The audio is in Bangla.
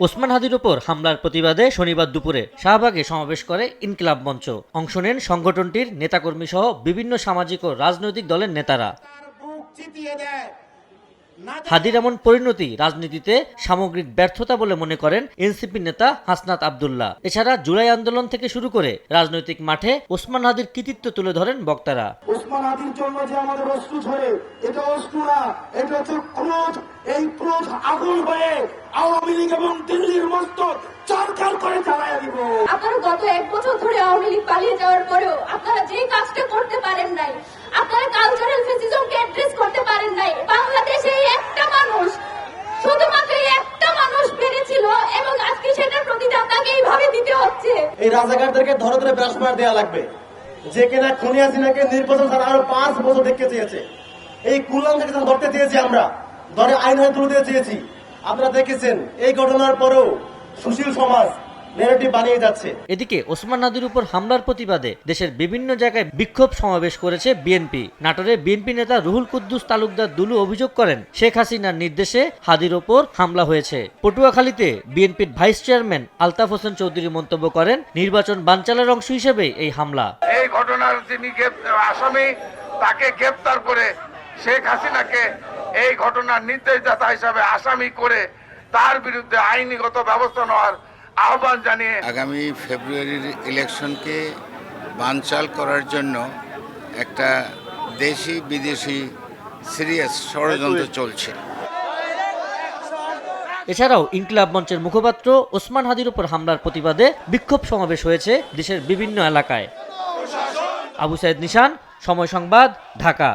ওসমান হাদির ওপর হামলার প্রতিবাদে শনিবার দুপুরে শাহবাগে সমাবেশ করে ইনকিলাব মঞ্চ। অংশ নেন সংগঠনটির নেতাকর্মী সহ বিভিন্ন সামাজিক ও রাজনৈতিক দলের নেতারা। হাদির এমন পরিণতি রাজনীতিতে সামগ্রিক ব্যর্থতা বলে মনে করেন এনসিপি নেতা হাসনাত আব্দুল্লাহ। এছাড়া জুলাই আন্দোলন থেকে শুরু করে রাজনৈতিক মাঠে ওসমান হাদির কৃতিত্ব তুলে ধরেন বক্তারা। ওসমান হাদির জন্য যে আমাদের অশ্রু ঝরে, এটা অশ্রু না, এটা হচ্ছে ক্রোধ। এই ক্রোধ আগুন হয়ে আওয়ামী লীগ এবং দিল্লির মস্তক চারকার করে জ্বালায় দিব। আপনারা গত 1 বছর ধরে আওয়ামী লীগ পালিয়ে যাওয়ার পরেও আপনারা যে কাজটা করতে পারেন নাই, আপনারা কালচারাল ফেসিজমকে অ্যাড্রেস করতে পারেন নাই। বাংলাদেশে একটা মানুষ, শুধুমাত্র একটা মানুষ পেরেছিল এবং আজকে সেটার প্রতিদান তাকে এইভাবে দিতে হচ্ছে। এই রাজাকারদেরকে ধরে ধরে ব্রাশমার দেওয়া লাগবে, যে কিনা খুনি হাসিনাকে নির্বাচন ছাড়া আরো 5 বছর দেখতে চেয়েছে। এই কুলাম থেকে ধরতে চেয়েছি, আমরা ধরে আইন হয়ে তুলতে চেয়েছি। আপনারা দেখেছেন এই ঘটনার পরেও সুশীল সমাজ নেগেটিভ বানিয়ে যাচ্ছে। এদিকে ওসমান হাদির উপর হামলার প্রতিবাদে দেশের বিভিন্ন জায়গায় বিক্ষোভ সমাবেশ করেছে বিএনপি। নাটোরে বিএনপি নেতা রুহুল কুদ্দুস তালুকদার দুলু অভিযোগ করেন শেখ হাসিনার নির্দেশে হাদির ওপর হামলা হয়েছে। পটুয়াখালীতে বিএনপির ভাইস চেয়ারম্যান আলতাফ হোসেন চৌধুরী মন্তব্য করেন হিসেবে বানচালের অংশ হিসেবে এই হামলা। এই ঘটনার যিনি আসামি তাকে গ্রেফতার করে শেখ হাসিনাকে এই ঘটনার নির্দেশদাতা হিসাবে আসামি করে তার বিরুদ্ধে আইনিগত ব্যবস্থা নেওয়ার আহ্বান জানিয়ে আগামী ফেব্রুয়ারির ইলেকশনকে বানচাল করার জন্য একটা দেশি বিদেশি সিরিয়াস ষড়যন্ত্র চলছে। এছাড়াও ইনকিলাব মঞ্চের মুখপাত্র ওসমান হাদির উপর হামলার প্রতিবাদে বিক্ষোভ সমাবেশ হয়েছে দেশের বিভিন্ন এলাকায়। আবু সাইদ নিশান, সময় সংবাদ, ঢাকা।